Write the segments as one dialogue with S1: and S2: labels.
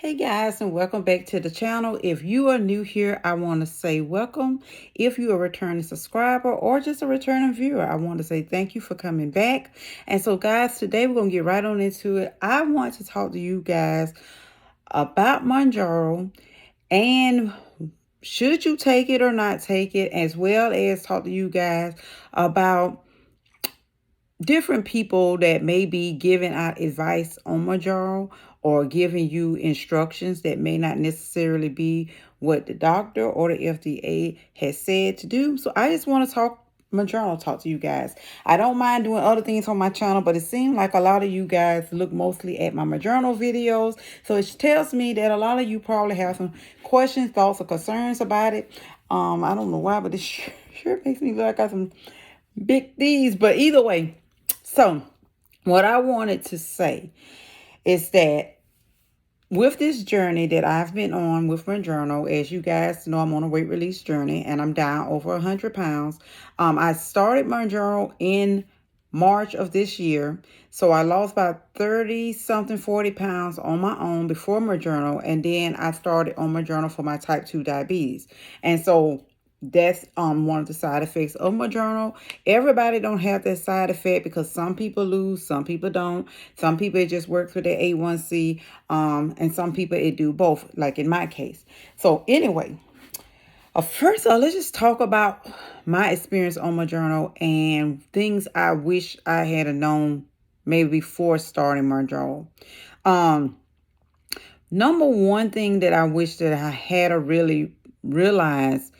S1: Hey guys, and welcome back to the channel. If you are new here, I want to say welcome. If you are a returning subscriber or just a returning viewer, I want to say thank you for coming back. And so guys, today we're going to get right on into it. I want to talk to you guys about Mounjaro and should you take it or not take it, as well as talk to you guys about different people that may be giving out advice on Mounjaro or giving you instructions that may not necessarily be what the doctor or the FDA has said to do. So I just want to talk to you guys. I don't mind doing other things on my channel, but it seems like a lot of you guys look mostly at my Mounjaro videos. So it tells me that a lot of you probably have some questions, thoughts, or concerns about it. I don't know why, but this sure makes me look like I got some big D's. But either way, so what I wanted to say is that with this journey that I've been on with Mounjaro, as you guys know, I'm on a weight release journey and I'm down over 100 pounds. I started Mounjaro in March of this year. So I lost about 30 something, 40 pounds on my own before Mounjaro. And then I started on Mounjaro for my type 2 diabetes. And so that's one of the side effects of Mounjaro. Everybody don't have that side effect because some people lose, some people don't. Some people it just works with their A1C, and some people it do both, like in my case. So anyway, first let's just talk about my experience on Mounjaro and things I wish I had known maybe before starting Mounjaro. Number one thing that I wish that I had to really realize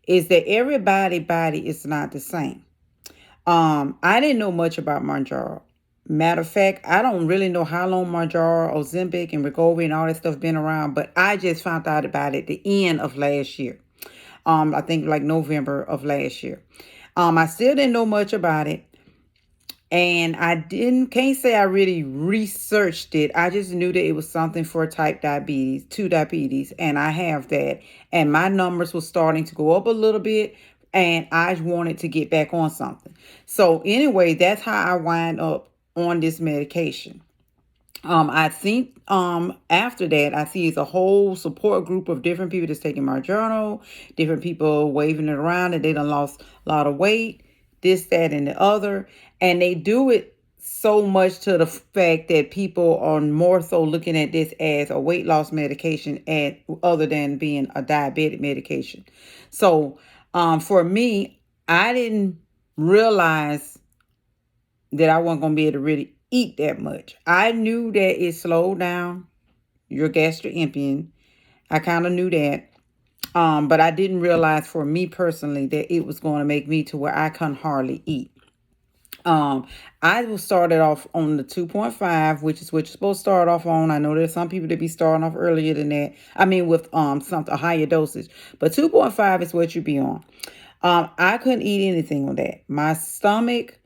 S1: is that everybody's body is not the same. I didn't know much about Mounjaro. Matter of fact, I don't really know how long Mounjaro, Ozempic, and Wegovy and all that stuff been around, but I just found out about it at the end of last year. I think like November of last year. I still didn't know much about it. And can't say I really researched it. I just knew that it was something for type diabetes, 2 diabetes, and I have that. And my numbers were starting to go up a little bit, and I wanted to get back on something. So anyway, that's how I wind up on this medication. I think after that, I see it's a whole support group of different people that's taking Mounjaro, different people waving it around, and they done lost a lot of weight, this, that, and the other. And they do it so much to the fact that people are more so looking at this as a weight loss medication and other than being a diabetic medication. So for me, I didn't realize that I wasn't going to be able to really eat that much. I knew that it slowed down your gastroemptying. I kind of knew that. But I didn't realize for me personally that it was going to make me to where I couldn't hardly eat. I will started off on the 2.5, which is what you're supposed to start off on. I know there's some people that be starting off earlier than that. I mean, with something a higher dosage, but 2.5 is what you be on. I couldn't eat anything on that. My stomach,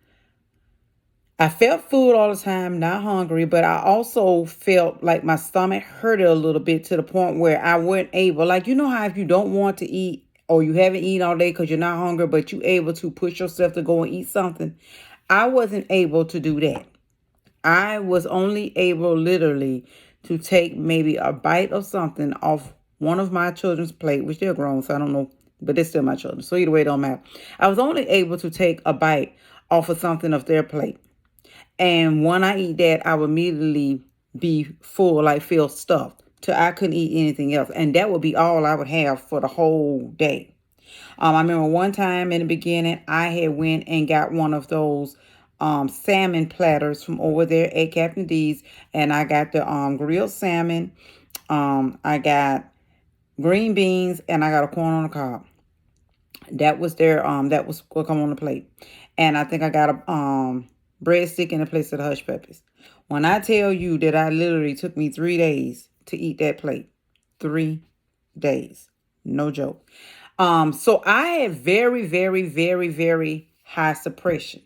S1: I felt food all the time, not hungry, but I also felt like my stomach hurt a little bit to the point where I wasn't able, like, you know how if you don't want to eat or you haven't eaten all day because you're not hungry, but you able to push yourself to go and eat something. I wasn't able to do that. I was only able literally to take maybe a bite of something off one of my children's plate, which they're grown, so I don't know, but they're still my children. So either way, it don't matter. I was only able to take a bite off of something of their plate. And when I eat that, I would immediately be full, like feel stuffed, till I couldn't eat anything else. And that would be all I would have for the whole day. I remember one time in the beginning, I had went and got one of those salmon platters from over there at Captain D's. And I got the grilled salmon. I got green beans, and I got a corn on the cob. That was that was what come on the plate. And I think I got a breadstick in the place of the hush puppies. When I tell you that I literally took me 3 days to eat that plate. 3 days. No joke. So I had very, very, very, very high suppression.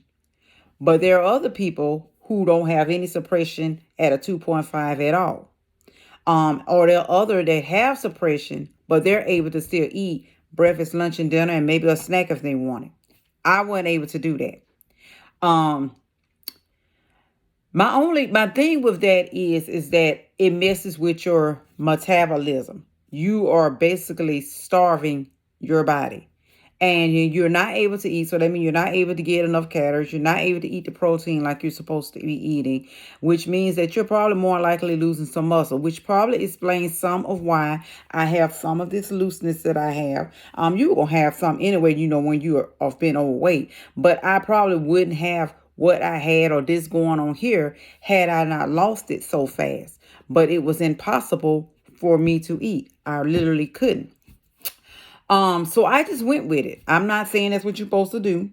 S1: But there are other people who don't have any suppression at a 2.5 at all. Or there are other that have suppression, but they're able to still eat breakfast, lunch, and dinner, and maybe a snack if they want it. I wasn't able to do that. My thing with that is that it messes with your metabolism. You are basically starving your body. And you're not able to eat. So that means you're not able to get enough calories. You're not able to eat the protein like you're supposed to be eating, which means that you're probably more likely losing some muscle, which probably explains some of why I have some of this looseness that I have. You're going to have some anyway, when you are been overweight. But I probably wouldn't have what I had or this going on here had I not lost it so fast. But it was impossible for me to eat. I literally couldn't. So I just went with it. I'm not saying that's what you're supposed to do,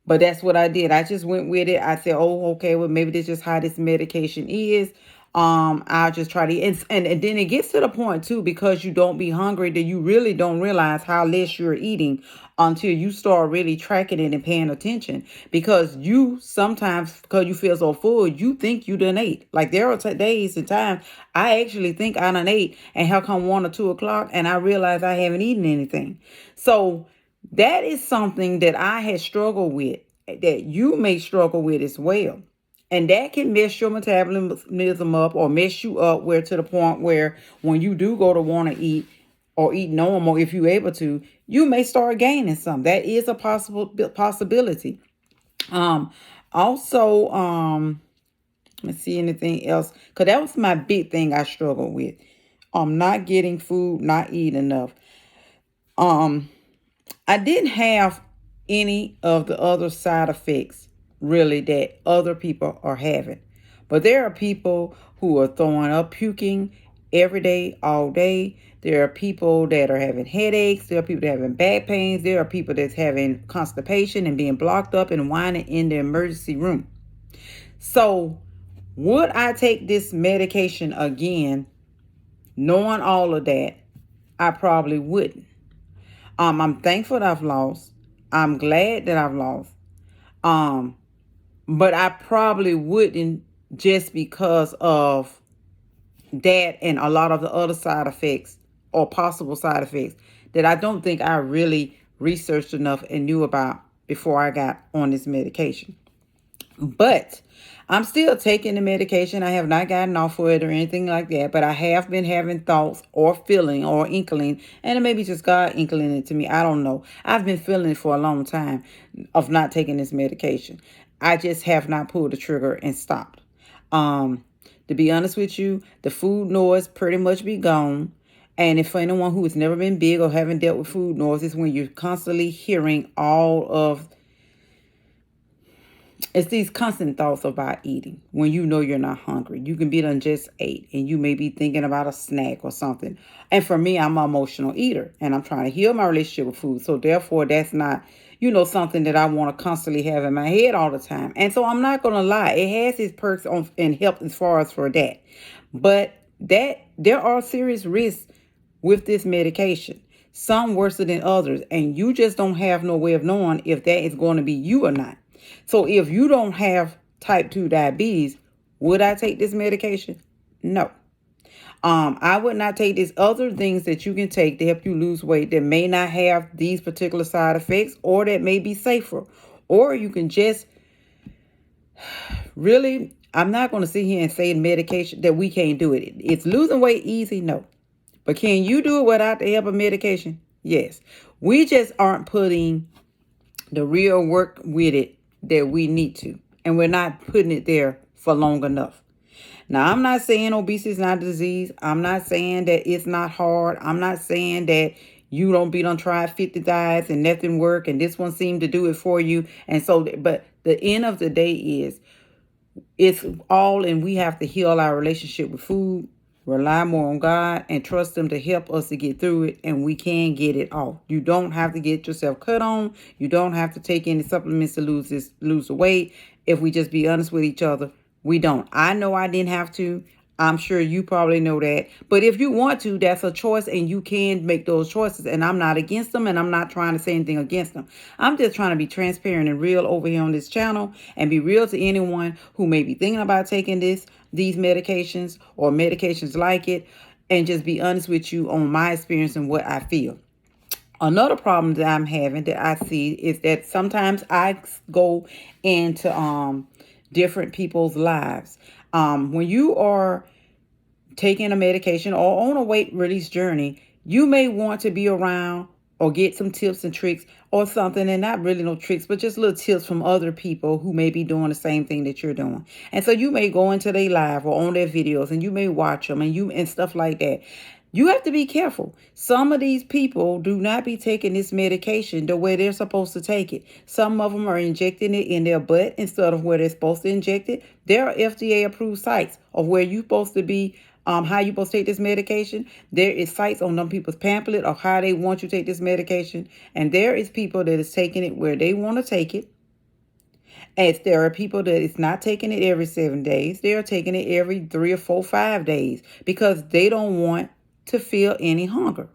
S1: but that's what I did. I just went with it. I said, oh, okay, well, maybe this is how this medication is. I'll just try to, and then it gets to the point too, because you don't be hungry, that you really don't realize how less you're eating until you start really tracking it and paying attention. Because you sometimes, because you feel so full, you think you done ate. Like there are days and times I actually think I done ate, and how come 1 or 2 o'clock and I realize I haven't eaten anything. So that is something that I had struggled with, that you may struggle with as well. And that can mess your metabolism up, or mess you up where to the point where when you do go to want to eat or eat normal, if you're able to, you may start gaining some. That is a possibility. Um, Also, let's see anything else, because that was my big thing I struggled with. Not getting food, not eating enough. Um, I didn't have any of the other side effects really that other people are having. But there are people who are throwing up, puking every day, all day. There are people that are having headaches. There are people that are having back pains. There are people that's having constipation and being blocked up and whining in the emergency room. So would I take this medication again, knowing all of that? I probably wouldn't. I'm thankful that I've lost. I'm glad that I've lost. Um, but I probably wouldn't, just because of that and a lot of the other side effects or possible side effects that I don't think I really researched enough and knew about before I got on this medication. But I'm still taking the medication. I have not gotten off of it or anything like that. But I have been having thoughts or feeling or inkling, and it may be just God inkling it to me. I don't know. I've been feeling it for a long time of not taking this medication. I just have not pulled the trigger and stopped. To be honest with you, the food noise pretty much be gone. And if for anyone who has never been big or haven't dealt with food noise, it's when you're constantly hearing it's these constant thoughts about eating when you know you're not hungry. You can be done just ate and you may be thinking about a snack or something. And for me, I'm an emotional eater and I'm trying to heal my relationship with food. So therefore, that's not, something that I want to constantly have in my head all the time. And so I'm not going to lie. It has its perks and help as far as for that. But there are serious risks with this medication. Some worse than others. And you just don't have no way of knowing if that is going to be you or not. So if you don't have type 2 diabetes, would I take this medication? No. I would not take these other things that you can take to help you lose weight that may not have these particular side effects, or that may be safer. Or you can just really, I'm not going to sit here and say medication that we can't do it. It's losing weight easy? No. But can you do it without the help of medication? Yes. We just aren't putting the real work with it that we need to. And we're not putting it there for long enough. Now, I'm not saying obesity is not a disease. I'm not saying that it's not hard. I'm not saying that you don't be done try 50 diets and nothing work and this one seemed to do it for you. And so, but the end of the day is it's all, and we have to heal our relationship with food, rely more on God, and trust Him to help us to get through it, and we can get it off. You don't have to get yourself cut on. You don't have to take any supplements to lose the weight. If we just be honest with each other, we don't. I know I didn't have to. I'm sure you probably know that. But if you want to, that's a choice, and you can make those choices. And I'm not against them, and I'm not trying to say anything against them. I'm just trying to be transparent and real over here on this channel, and be real to anyone who may be thinking about taking these medications or medications like it, and just be honest with you on my experience and what I feel. Another problem that I'm having that I see is that sometimes I go into different people's lives. When you are taking a medication or on a weight release journey, you may want to be around or get some tips and tricks or something, and not really no tricks, but just little tips from other people who may be doing the same thing that you're doing. And so you may go into their live or on their videos and you may watch them and stuff like that. You have to be careful. Some of these people do not be taking this medication the way they're supposed to take it. Some of them are injecting it in their butt instead of where they're supposed to inject it. There are FDA approved sites of where you're supposed to be, how you're supposed to take this medication. There is sites on them people's pamphlet of how they want you to take this medication. And there is people that is taking it where they want to take it. As there are people that is not taking it every 7 days. They are taking it every 3 or 4, 5 days because they don't want to feel any hunger.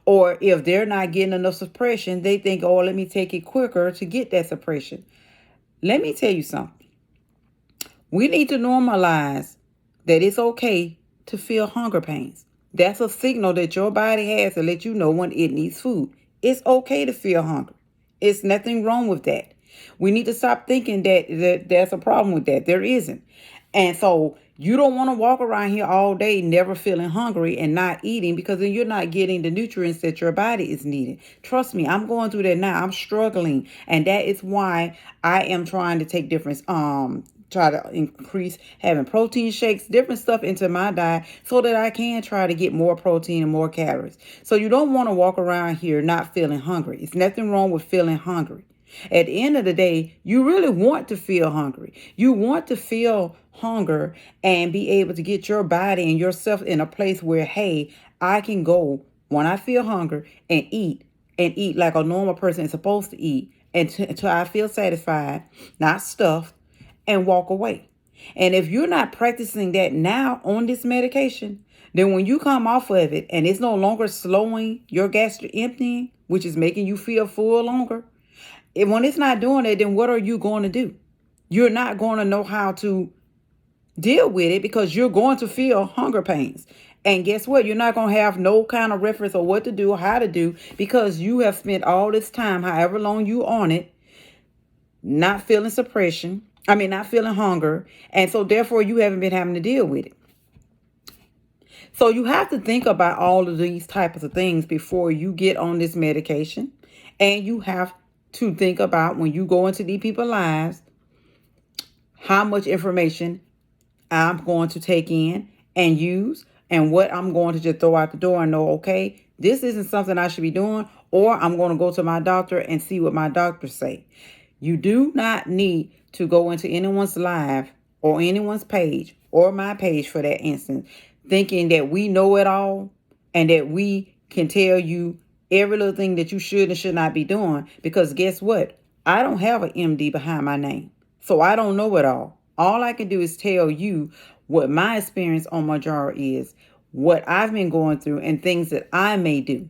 S1: Or if they're not getting enough suppression, they think, oh, let me take it quicker to get that suppression. Let me tell you something. We need to normalize that it's okay to feel hunger pains. That's a signal that your body has to let you know when it needs food. It's okay to feel hunger. It's nothing wrong with that. We need to stop thinking that there's a problem with that. There isn't. And so you don't want to walk around here all day never feeling hungry and not eating, because then you're not getting the nutrients that your body is needing. Trust me, I'm going through that now. I'm struggling. And that is why I am trying to take different try to increase having protein shakes, different stuff into my diet so that I can try to get more protein and more calories. So you don't want to walk around here not feeling hungry. It's nothing wrong with feeling hungry. At the end of the day, you really want to feel hungry. You want to feel hunger and be able to get your body and yourself in a place where, hey, I can go when I feel hunger and eat like a normal person is supposed to eat until I feel satisfied, not stuffed, and walk away. And if you're not practicing that now on this medication, then when you come off of it and it's no longer slowing your gastric emptying, which is making you feel full longer, when it's not doing it, then what are you going to do? You're not going to know how to deal with it because you're going to feel hunger pains. And guess what? You're not going to have no kind of reference of what to do or how to do because you have spent all this time, however long you on it, not feeling suppression. Not feeling hunger. And so therefore you haven't been having to deal with it. So you have to think about all of these types of things before you get on this medication. And you have to think about when you go into these people's lives, how much information I'm going to take in and use and what I'm going to just throw out the door and know, okay, this isn't something I should be doing, or I'm going to go to my doctor and see what my doctor say. You do not need to go into anyone's live or anyone's page or my page for that instance, thinking that we know it all and that we can tell you every little thing that you should and should not be doing, because guess what? I don't have an MD behind my name. So I don't know it all. All I can do is tell you what my experience on Mounjaro is, what I've been going through, and things that I may do.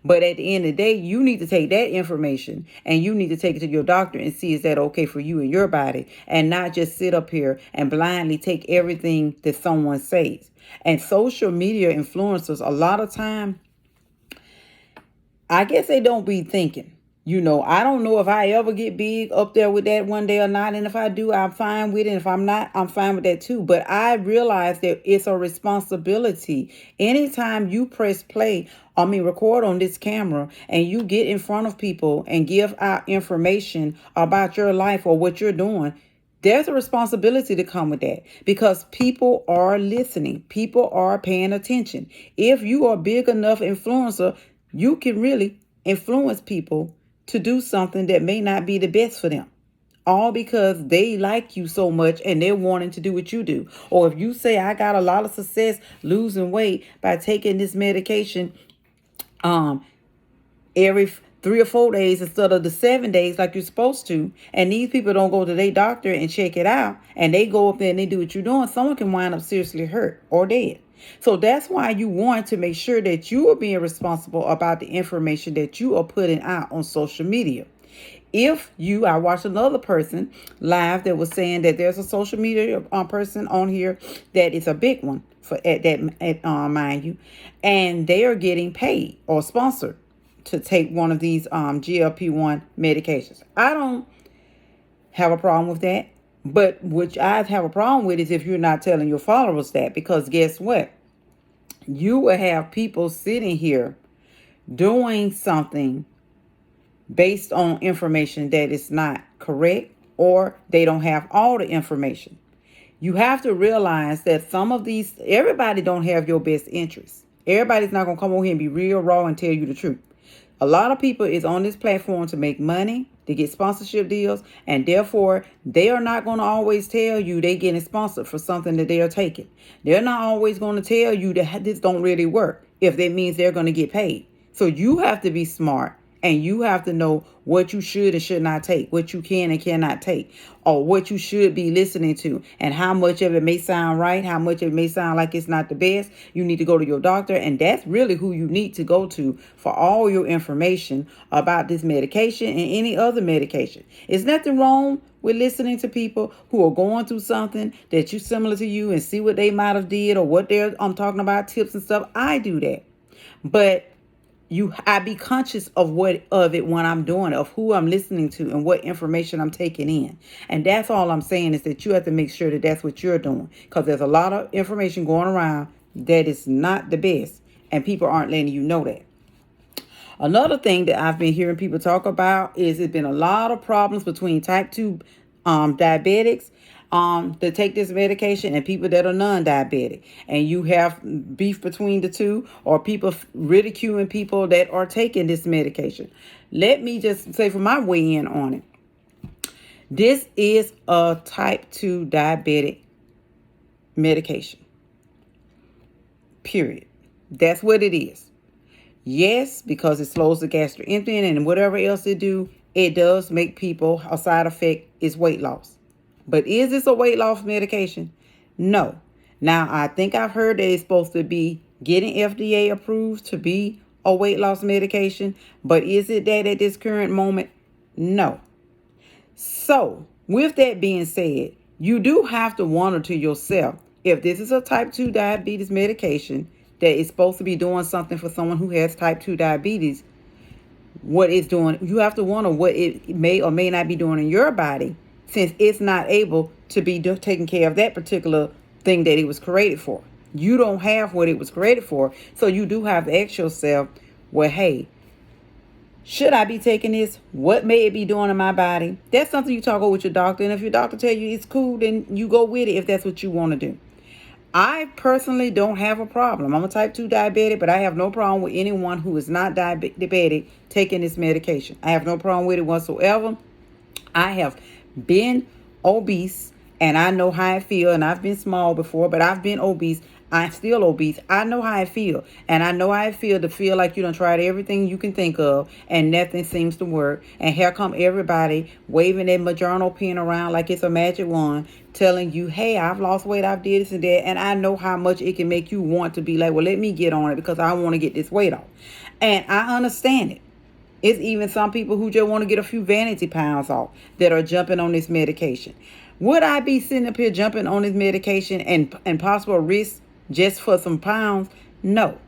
S1: But at the end of the day, you need to take that information and you need to take it to your doctor and see is that okay for you and your body, and not just sit up here and blindly take everything that someone says. And social media influencers, a lot of time, I guess they don't be thinking. I don't know if I ever get big up there with that one day or not. And if I do, I'm fine with it. And if I'm not, I'm fine with that too. But I realize that it's a responsibility. Anytime you press play, record on this camera and you get in front of people and give out information about your life or what you're doing, there's a responsibility to come with that because people are listening. People are paying attention. If you are a big enough influencer, you can really influence people to do something that may not be the best for them. All because they like you so much and they're wanting to do what you do. Or if you say, I got a lot of success losing weight by taking this medication every 3 or 4 days instead of the 7 days like you're supposed to, and these people don't go to their doctor and check it out, and they go up there and they do what you're doing, someone can wind up seriously hurt or dead. So that's why you want to make sure that you are being responsible about the information that you are putting out on social media. I watched another person live that was saying that there's a social media person on here that is a big one for mind you, and they are getting paid or sponsored to take one of these GLP-1 medications. I don't have a problem with that. But which I have a problem with is if you're not telling your followers that, because guess what? You will have people sitting here doing something based on information that is not correct, or they don't have all the information. You have to realize that some of these, everybody don't have your best interests. Everybody's not going to come over here and be real raw and tell you the truth. A lot of people is on this platform to make money, to get sponsorship deals, and therefore they are not going to always tell you they getting sponsored for something that they are taking. They're not always going to tell you that this don't really work if that means they're going to get paid. So you have to be smart, and you have to know what you should and should not take, what you can and cannot take, or what you should be listening to, and how much of it may sound right, how much of it may sound like it's not the best. You need to go to your doctor, and that's really who you need to go to for all your information about this medication and any other medication. There's nothing wrong with listening to people who are going through something that you similar to you and see what they might have did or what they're talking about, tips and stuff. I do that. But I be conscious of it when I'm doing it, of who I'm listening to and what information I'm taking in. And that's all I'm saying, is that you have to make sure that that's what you're doing, because there's a lot of information going around that is not the best, and people aren't letting you know that. Another thing that I've been hearing people talk about is there's been a lot of problems between type 2 diabetics that take this medication and people that are non-diabetic. And you have beef between the two, or people ridiculing people that are taking this medication. Let me just say for my weigh in on it. This is a type 2 diabetic medication. Period. That's what it is. Yes, because it slows the gastric emptying and whatever else it do, it does make people, a side effect is weight loss. But is this a weight loss medication? No. Now, I think I've heard that it's supposed to be getting FDA approved to be a weight loss medication. But is it that at this current moment? No. So, with that being said, you do have to wonder to yourself, if this is a type 2 diabetes medication that is supposed to be doing something for someone who has type 2 diabetes, what it's doing, you have to wonder what it may or may not be doing in your body, since it's not able to be taking care of that particular thing that it was created for. You don't have what it was created for. So you do have to ask yourself, well, hey, should I be taking this? What may it be doing in my body? That's something you talk over with your doctor. And if your doctor tell you it's cool, then you go with it if that's what you want to do. I personally don't have a problem. I'm a type 2 diabetic, but I have no problem with anyone who is not diabetic taking this medication. I have no problem with it whatsoever. I have been obese, and I know how I feel, and I've been small before, but I've been obese. I'm still obese. I know how I feel, and I know how I feel to feel like you done tried everything you can think of, and nothing seems to work. And here come everybody waving that Mounjaro pen around like it's a magic wand, telling you, hey, I've lost weight, I've did this and that, and I know how much it can make you want to be like, well, let me get on it because I want to get this weight off. And I understand it. It's even some people who just want to get a few vanity pounds off that are jumping on this medication. Would I be sitting up here jumping on this medication and possible risk just for some pounds? No.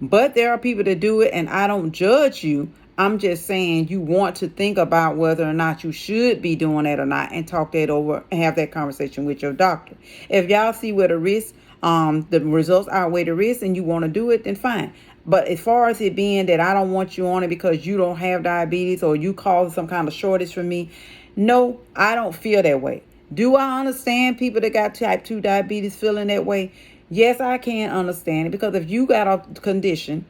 S1: But there are people that do it, and I don't judge you. I'm just saying you want to think about whether or not you should be doing that or not, and talk that over and have that conversation with your doctor. If y'all see where the risk, the results outweigh the risk, and you want to do it, then fine. But as far as it being that I don't want you on it because you don't have diabetes or you cause some kind of shortage for me, no, I don't feel that way. Do I understand people that got type 2 diabetes feeling that way? Yes, I can understand it, because if you got a condition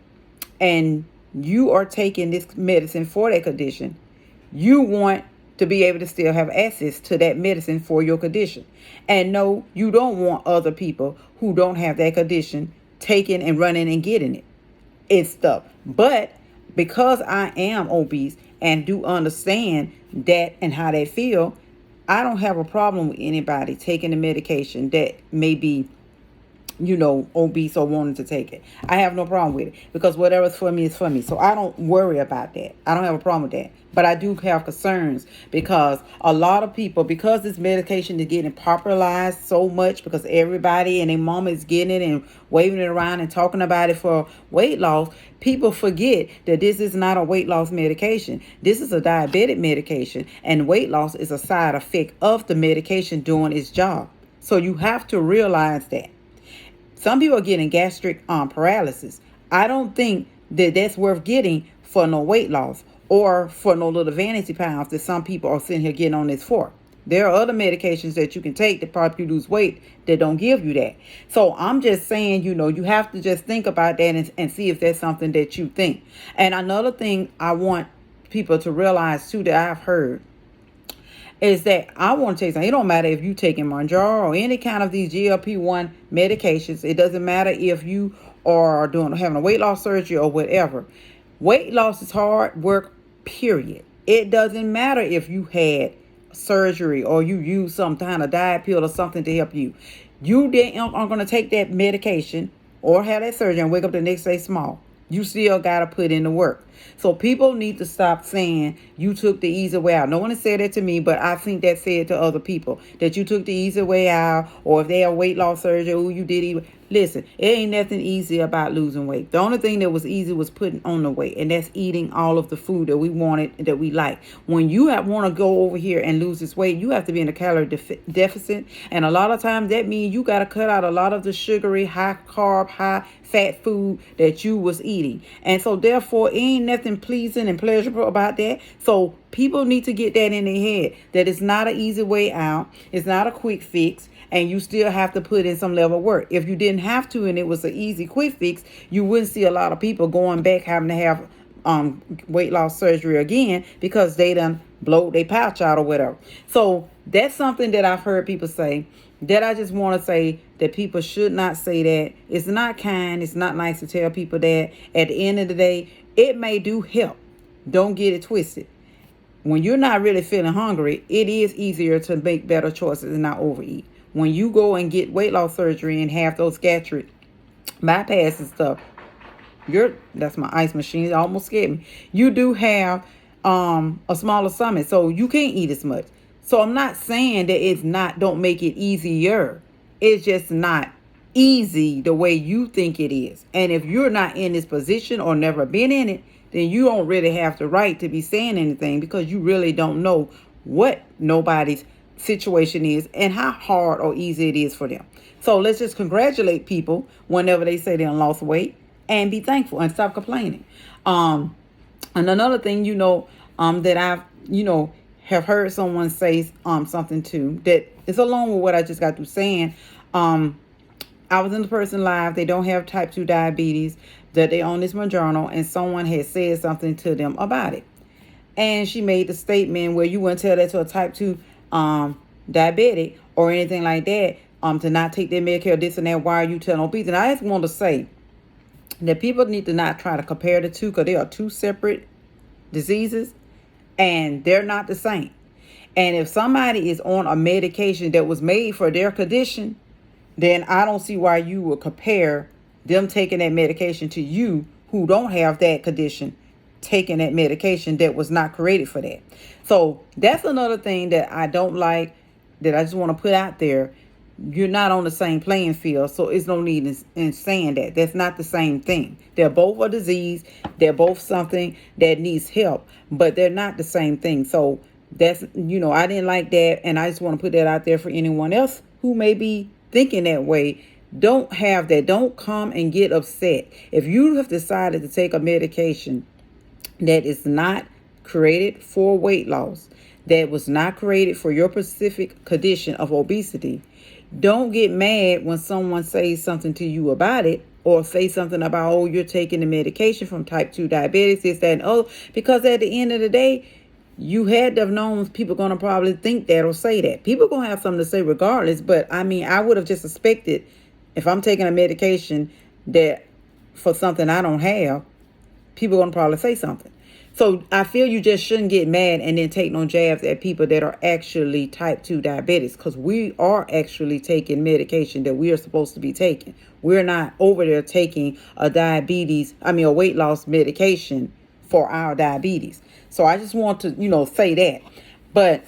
S1: and you are taking this medicine for that condition, you want to be able to still have access to that medicine for your condition. And no, you don't want other people who don't have that condition taking and running and getting it. It's stuff. But because I am obese and do understand that and how they feel, I don't have a problem with anybody taking the medication that may be obese or wanting to take it. I have no problem with it because whatever's for me is for me. So I don't worry about that. I don't have a problem with that. But I do have concerns because a lot of people, because this medication is getting popularized so much because everybody and their mama is getting it and waving it around and talking about it for weight loss, people forget that this is not a weight loss medication. This is a diabetic medication, and weight loss is a side effect of the medication doing its job. So you have to realize that. Some people are getting gastric paralysis. I don't think that that's worth getting for no weight loss or for no little vanity pounds that some people are sitting here getting on this for. There are other medications that you can take to help you lose weight that don't give you that. So I'm just saying, you have to just think about that and see if that's something that you think. And another thing I want people to realize too that I've heard is that I want to tell you something. It don't matter if you taking Mounjaro or any kind of these GLP-1 medications. It doesn't matter if you are having a weight loss surgery or whatever. Weight loss is hard work, period. It doesn't matter if you had surgery or you use some kind of diet pill or something to help you. You aren't going to take that medication or have that surgery and wake up the next day small. You still got to put in the work. So people need to stop saying you took the easy way out. No one has said that to me, but I think that said to other people that you took the easy way out, or if they have weight loss surgery, you did it. Listen, it ain't nothing easy about losing weight. The only thing that was easy was putting on the weight, and that's eating all of the food that we wanted, that we like. When you want to go over here and lose this weight, you have to be in a calorie deficit, and a lot of times that means you got to cut out a lot of the sugary, high carb, high fat food that you was eating. And so therefore, it ain't nothing pleasing and pleasurable about that. So people need to get that in their head, that it's not an easy way out. It's not a quick fix. And you still have to put in some level of work. If you didn't have to and it was an easy quick fix, you wouldn't see a lot of people going back having to have weight loss surgery again because they done blow their pouch out or whatever. So that's something that I've heard people say, that I just want to say that people should not say that. It's not kind. It's not nice to tell people that. At the end of the day, it may do help. Don't get it twisted. When you're not really feeling hungry, it is easier to make better choices and not overeat. When you go and get weight loss surgery and have those gastric bypass and stuff, that's my ice machine. It almost scared me. You do have a smaller stomach, so you can't eat as much. So I'm not saying that don't make it easier. It's just not easy the way you think it is. And if you're not in this position or never been in it, then you don't really have the right to be saying anything because you really don't know what nobody's situation is and how hard or easy it is for them. So let's just congratulate people whenever they say they lost weight and be thankful and stop complaining. And another thing, that I've, have heard someone say something too that is along with what I just got through saying. I was in the person live. They don't have type 2 diabetes, that they own this Mounjaro, and someone had said something to them about it. And she made the statement where you wouldn't tell that to a type 2 diabetic or anything like that, to not take their Medicare, this and that. Why are you telling obese? And I just want to say that people need to not try to compare the two because they are two separate diseases and they're not the same. And if somebody is on a medication that was made for their condition, then I don't see why you would compare them taking that medication to you who don't have that condition taking that medication that was not created for that. So that's another thing that I don't like, that I just want to put out there. You're not on the same playing field, so it's no need in saying that. That's not the same thing. They're both a disease. They're both something that needs help, but they're not the same thing. So that's, I didn't like that, and I just want to put that out there for anyone else who may be thinking that way. Don't have that. Don't come and get upset. If you have decided to take a medication that is not created for weight loss, that was not created for your specific condition of obesity, don't get mad when someone says something to you about it, or say something about, oh, you're taking the medication from type 2 diabetes, this, that, and oh, because at the end of the day, you had to have known people going to probably think that or say that. People going to have something to say regardless, but I would have just suspected if I'm taking a medication that for something I don't have, people are going to probably say something. So I feel you just shouldn't get mad and then take no jabs at people that are actually type 2 diabetics, because we are actually taking medication that we are supposed to be taking. We're not over there taking a weight loss medication for our diabetes. So I just want to, say that. But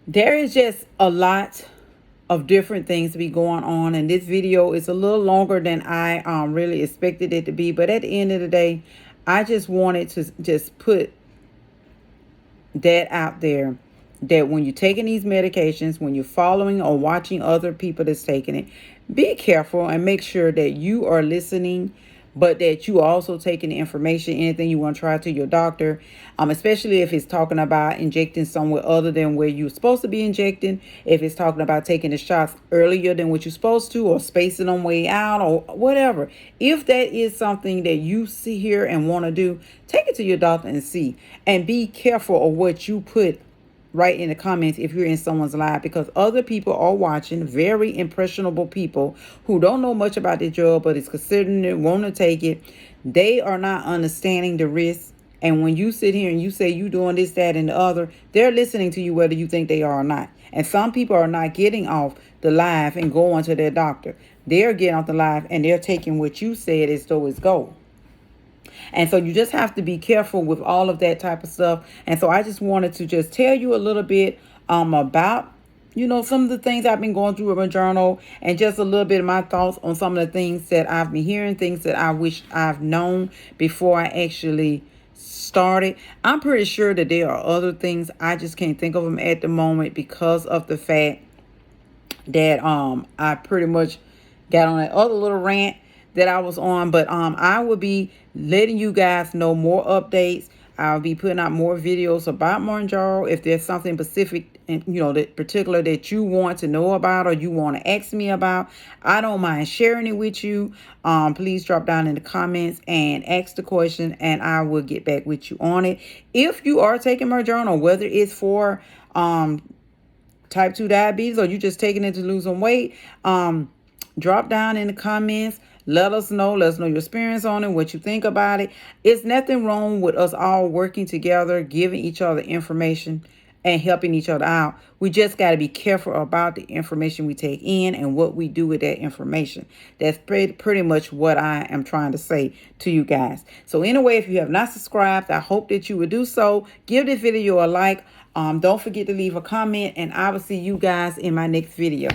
S1: there is just a lot of different things to be going on, and this video is a little longer than I really expected it to be. But at the end of the day, I just wanted to just put that out there, that when you're taking these medications, when you're following or watching other people that's taking it, be careful and make sure that you are listening, but that you also taking the information, anything you want to try to your doctor, especially if it's talking about injecting somewhere other than where you're supposed to be injecting, if it's talking about taking the shots earlier than what you're supposed to, or spacing them way out, or whatever. If that is something that you see here and want to do, take it to your doctor and see, and be careful of what you put right in the comments if you're in someone's live, because other people are watching, very impressionable people who don't know much about the drug but is considering it, want to take it. They are not understanding the risks, and when you sit here and you say you doing this, that, and the other, they're listening to you whether you think they are or not. And some people are not getting off the live and going to their doctor. They're getting off the live and they're taking what you said as though it's gold. And so you just have to be careful with all of that type of stuff. And so I just wanted to just tell you a little bit about, some of the things I've been going through with my journal, and just a little bit of my thoughts on some of the things that I've been hearing, things that I wish I've known before I actually started. I'm pretty sure that there are other things. I just can't think of them at the moment because of the fact that I pretty much got on that other little rant that I was on. But I will be letting you guys know more updates. I'll be putting out more videos about Mounjaro. If there's something specific and that particular that you want to know about or you want to ask me about, I don't mind sharing it with you. Please drop down in the comments and ask the question, and I will get back with you on it. If you are taking Mounjaro, whether it's for type 2 diabetes or you just taking it to lose some weight, drop down in the comments. Let us know your experience on it, what you think about it. It's nothing wrong with us all working together, giving each other information and helping each other out. We just got to be careful about the information we take in and what we do with that information. That's pretty much what I am trying to say to you guys. So anyway, if you have not subscribed, I hope that you would do so. Give this video a like. Don't forget to leave a comment, and I will see you guys in my next video.